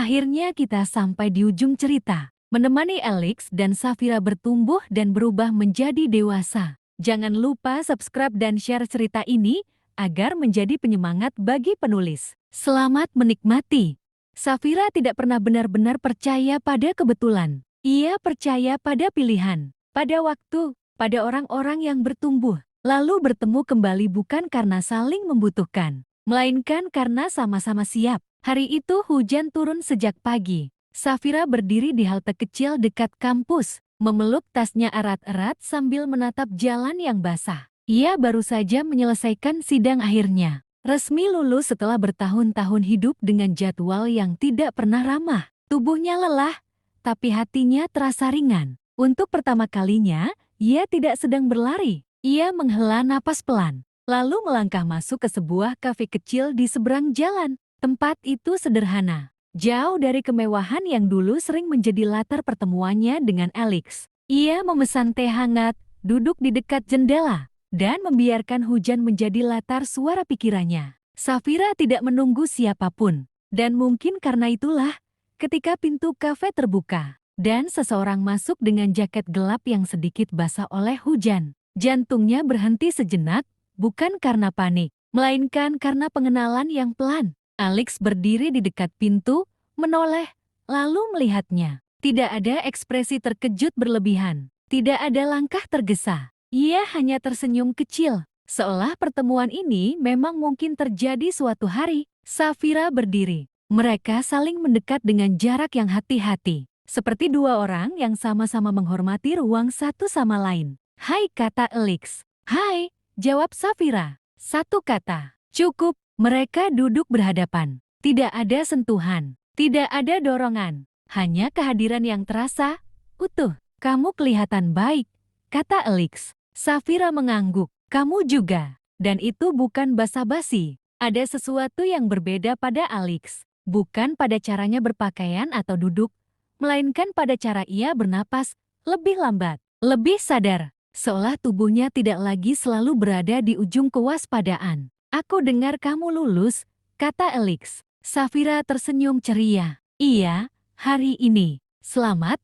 Akhirnya kita sampai di ujung cerita. Menemani Alex dan Safira bertumbuh dan berubah menjadi dewasa. Jangan lupa subscribe dan share cerita ini agar menjadi penyemangat bagi penulis. Selamat menikmati. Safira tidak pernah benar-benar percaya pada kebetulan. Ia percaya pada pilihan, pada waktu, pada orang-orang yang bertumbuh. Lalu bertemu kembali bukan karena saling membutuhkan, melainkan karena sama-sama siap. Hari itu hujan turun sejak pagi. Safira berdiri di halte kecil dekat kampus, memeluk tasnya erat-erat sambil menatap jalan yang basah. Ia baru saja menyelesaikan sidang akhirnya. Resmi lulus setelah bertahun-tahun hidup dengan jadwal yang tidak pernah ramah. Tubuhnya lelah, tapi hatinya terasa ringan. Untuk pertama kalinya, ia tidak sedang berlari. Ia menghela napas pelan, lalu melangkah masuk ke sebuah kafe kecil di seberang jalan. Tempat itu sederhana, jauh dari kemewahan yang dulu sering menjadi latar pertemuannya dengan Alex. Ia memesan teh hangat, duduk di dekat jendela, dan membiarkan hujan menjadi latar suara pikirannya. Safira tidak menunggu siapapun, dan mungkin karena itulah, ketika pintu kafe terbuka, dan seseorang masuk dengan jaket gelap yang sedikit basah oleh hujan, jantungnya berhenti sejenak, bukan karena panik, melainkan karena pengenalan yang pelan. Alex berdiri di dekat pintu, menoleh, lalu melihatnya. Tidak ada ekspresi terkejut berlebihan. Tidak ada langkah tergesa. Ia hanya tersenyum kecil, seolah pertemuan ini memang mungkin terjadi suatu hari. Safira berdiri. Mereka saling mendekat dengan jarak yang hati-hati. Seperti dua orang yang sama-sama menghormati ruang satu sama lain. "Hai," kata Alex. "Hai," jawab Safira. Satu kata. Cukup. Mereka duduk berhadapan. Tidak ada sentuhan, tidak ada dorongan, hanya kehadiran yang terasa utuh. "Kamu kelihatan baik," kata Alex. Safira mengangguk. "Kamu juga." Dan itu bukan basa-basi. Ada sesuatu yang berbeda pada Alex. Bukan pada caranya berpakaian atau duduk, melainkan pada cara ia bernapas, lebih lambat, lebih sadar. Seolah tubuhnya tidak lagi selalu berada di ujung kewaspadaan. "Aku dengar kamu lulus," kata Alex. Safira tersenyum ceria. "Iya, hari ini." "Selamat,"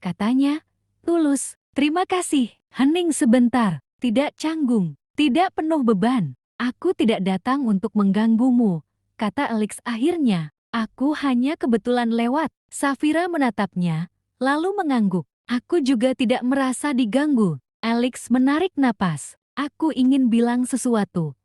katanya. "Tulus." "Terima kasih." Hening sebentar, tidak canggung, tidak penuh beban. "Aku tidak datang untuk mengganggumu," kata Alex akhirnya. "Aku hanya kebetulan lewat." Safira menatapnya, lalu mengangguk. "Aku juga tidak merasa diganggu." Alex menarik napas. "Aku ingin bilang sesuatu.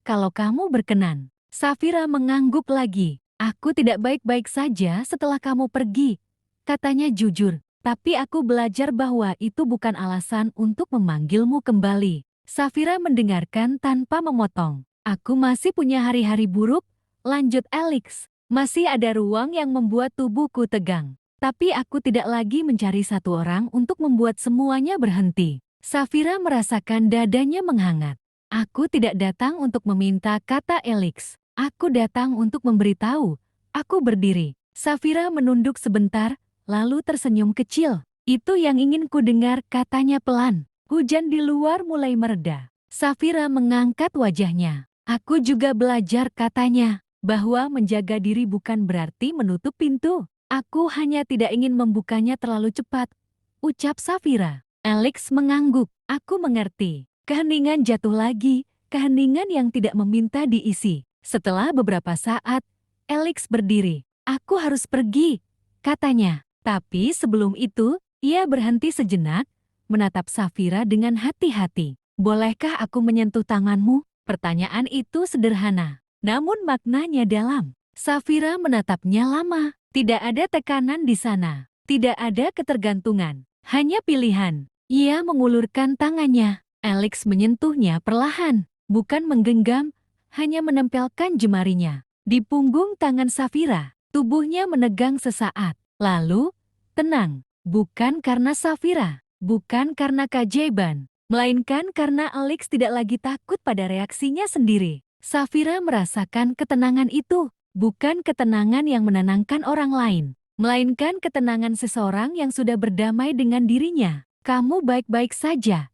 Kalau kamu berkenan." Safira mengangguk lagi. "Aku tidak baik-baik saja setelah kamu pergi," katanya jujur. "Tapi aku belajar bahwa itu bukan alasan untuk memanggilmu kembali." Safira mendengarkan tanpa memotong. "Aku masih punya hari-hari buruk," lanjut Alex. "Masih ada ruang yang membuat tubuhku tegang. Tapi aku tidak lagi mencari satu orang untuk membuat semuanya berhenti." Safira merasakan dadanya menghangat. "Aku tidak datang untuk meminta," kata Alex. "Aku datang untuk memberitahu." Aku berdiri. Safira menunduk sebentar, lalu tersenyum kecil. "Itu yang ingin ku dengar," katanya pelan. Hujan di luar mulai mereda. Safira mengangkat wajahnya. "Aku juga belajar," katanya, "bahwa menjaga diri bukan berarti menutup pintu. Aku hanya tidak ingin membukanya terlalu cepat," ucap Safira. Alex mengangguk. "Aku mengerti." Keheningan jatuh lagi, keheningan yang tidak meminta diisi. Setelah beberapa saat, Alex berdiri. "Aku harus pergi," katanya. Tapi sebelum itu, ia berhenti sejenak, menatap Safira dengan hati-hati. "Bolehkah aku menyentuh tanganmu?" Pertanyaan itu sederhana, namun maknanya dalam. Safira menatapnya lama. Tidak ada tekanan di sana. Tidak ada ketergantungan. Hanya pilihan. Ia mengulurkan tangannya. Alex menyentuhnya perlahan, bukan menggenggam, hanya menempelkan jemarinya di punggung tangan Safira. Tubuhnya menegang sesaat, lalu tenang. Bukan karena Safira, bukan karena keajaiban, melainkan karena Alex tidak lagi takut pada reaksinya sendiri. Safira merasakan ketenangan itu, bukan ketenangan yang menenangkan orang lain, melainkan ketenangan seseorang yang sudah berdamai dengan dirinya. "Kamu baik-baik saja?"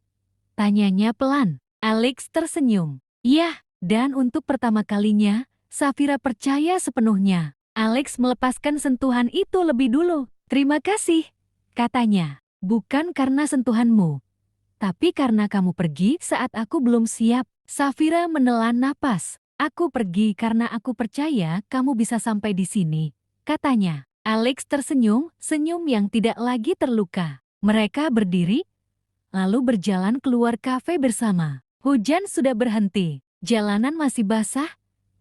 tanyanya pelan. Alex tersenyum. "Iya." Dan untuk pertama kalinya, Safira percaya sepenuhnya Alex melepaskan sentuhan itu lebih dulu. Terima kasih, katanya. Bukan karena sentuhanmu, tapi karena kamu pergi saat aku belum siap. Safira menelan napas. Aku pergi karena aku percaya kamu bisa sampai di sini, katanya. Alex tersenyum, senyum yang tidak lagi terluka. Mereka berdiri, lalu berjalan keluar kafe bersama. Hujan sudah berhenti, jalanan masih basah,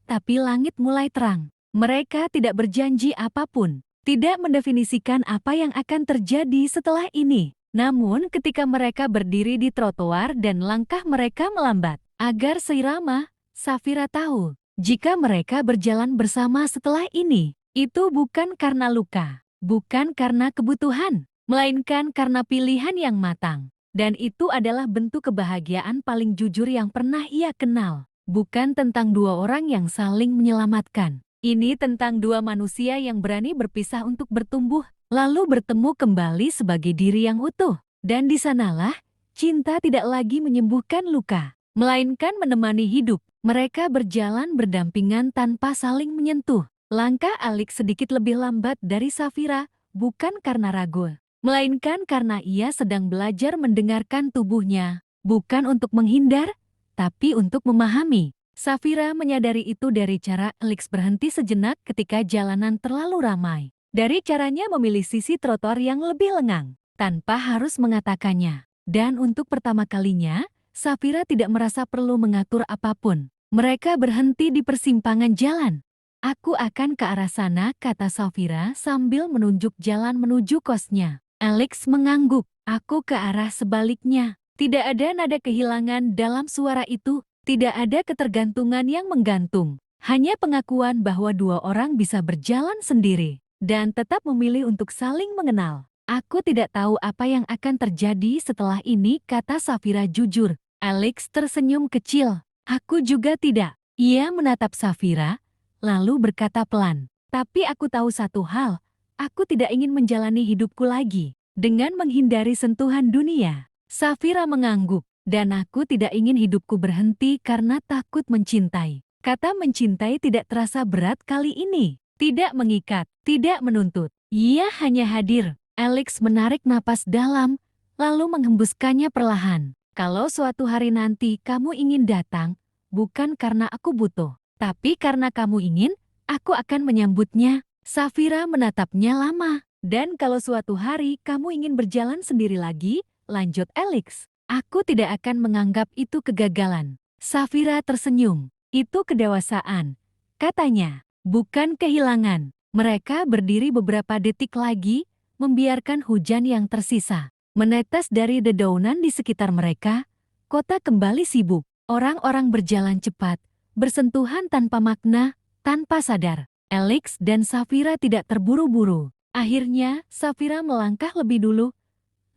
tapi langit mulai terang. Mereka tidak berjanji apapun, tidak mendefinisikan apa yang akan terjadi setelah ini. Namun ketika mereka berdiri di trotoar dan langkah mereka melambat, agar seirama, Safira tahu, jika mereka berjalan bersama setelah ini, itu bukan karena luka, bukan karena kebutuhan, melainkan karena pilihan yang matang. Dan itu adalah bentuk kebahagiaan paling jujur yang pernah ia kenal. Bukan tentang dua orang yang saling menyelamatkan. Ini tentang dua manusia yang berani berpisah untuk bertumbuh, lalu bertemu kembali sebagai diri yang utuh. Dan di sanalah, cinta tidak lagi menyembuhkan luka, melainkan menemani hidup. Mereka berjalan berdampingan tanpa saling menyentuh. Langkah Alex sedikit lebih lambat dari Safira, bukan karena ragu, melainkan karena ia sedang belajar mendengarkan tubuhnya, bukan untuk menghindar, tapi untuk memahami. Safira menyadari itu dari cara Alex berhenti sejenak ketika jalanan terlalu ramai. Dari caranya memilih sisi trotoar yang lebih lengang, tanpa harus mengatakannya. Dan untuk pertama kalinya, Safira tidak merasa perlu mengatur apapun. Mereka berhenti di persimpangan jalan. Aku akan ke arah sana, kata Safira sambil menunjuk jalan menuju kosnya. Alex mengangguk. Aku ke arah sebaliknya. Tidak ada nada kehilangan dalam suara itu, tidak ada ketergantungan yang menggantung. Hanya pengakuan bahwa dua orang bisa berjalan sendiri dan tetap memilih untuk saling mengenal. Aku tidak tahu apa yang akan terjadi setelah ini, kata Safira jujur. Alex tersenyum kecil. Aku juga tidak. Ia menatap Safira, lalu berkata pelan. Tapi aku tahu satu hal, aku tidak ingin menjalani hidupku lagi dengan menghindari sentuhan dunia. Safira mengangguk, dan aku tidak ingin hidupku berhenti karena takut mencintai. Kata mencintai tidak terasa berat kali ini. Tidak mengikat, tidak menuntut. Ia hanya hadir. Alex menarik napas dalam, lalu menghembuskannya perlahan. Kalau suatu hari nanti kamu ingin datang, bukan karena aku butuh, tapi karena kamu ingin, aku akan menyambutnya. Safira menatapnya lama. Dan kalau suatu hari kamu ingin berjalan sendiri lagi, lanjut Alex, aku tidak akan menganggap itu kegagalan. Safira tersenyum. Itu kedewasaan, katanya, bukan kehilangan. Mereka berdiri beberapa detik lagi, membiarkan hujan yang tersisa menetes dari dedaunan di sekitar mereka. Kota kembali sibuk. Orang-orang berjalan cepat, bersentuhan tanpa makna, tanpa sadar. Alex dan Safira tidak terburu-buru. Akhirnya, Safira melangkah lebih dulu.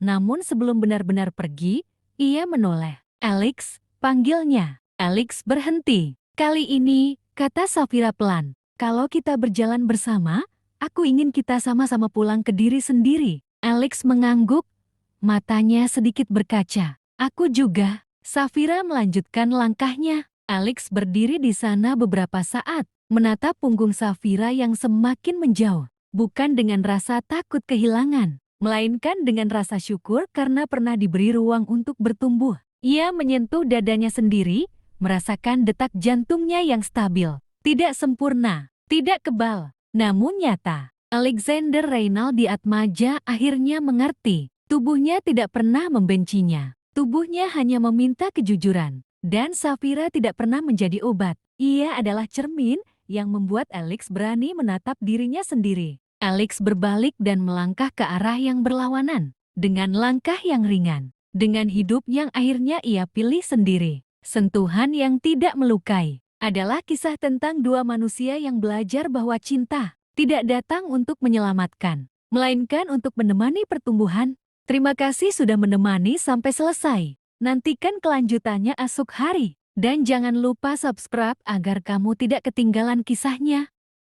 Namun sebelum benar-benar pergi, ia menoleh. Alex, panggilnya. Alex berhenti. Kali ini, kata Safira pelan, kalau kita berjalan bersama, aku ingin kita sama-sama pulang ke diri sendiri. Alex mengangguk, matanya sedikit berkaca. Aku juga. Safira melanjutkan langkahnya. Alex berdiri di sana beberapa saat, menatap punggung Safira yang semakin menjauh. Bukan dengan rasa takut kehilangan, melainkan dengan rasa syukur karena pernah diberi ruang untuk bertumbuh. Ia menyentuh dadanya sendiri, merasakan detak jantungnya yang stabil. Tidak sempurna, tidak kebal, namun nyata. Alexander Reynaldi Atmaja akhirnya mengerti. Tubuhnya tidak pernah membencinya. Tubuhnya hanya meminta kejujuran. Dan Safira tidak pernah menjadi obat. Ia adalah cermin yang membuat Alex berani menatap dirinya sendiri. Alex berbalik dan melangkah ke arah yang berlawanan. Dengan langkah yang ringan. Dengan hidup yang akhirnya ia pilih sendiri. Sentuhan yang tidak melukai. Adalah kisah tentang dua manusia yang belajar bahwa cinta tidak datang untuk menyelamatkan, melainkan untuk menemani pertumbuhan. Terima kasih sudah menemani sampai selesai. Nantikan kelanjutannya esok hari. Dan jangan lupa subscribe agar kamu tidak ketinggalan kisahnya.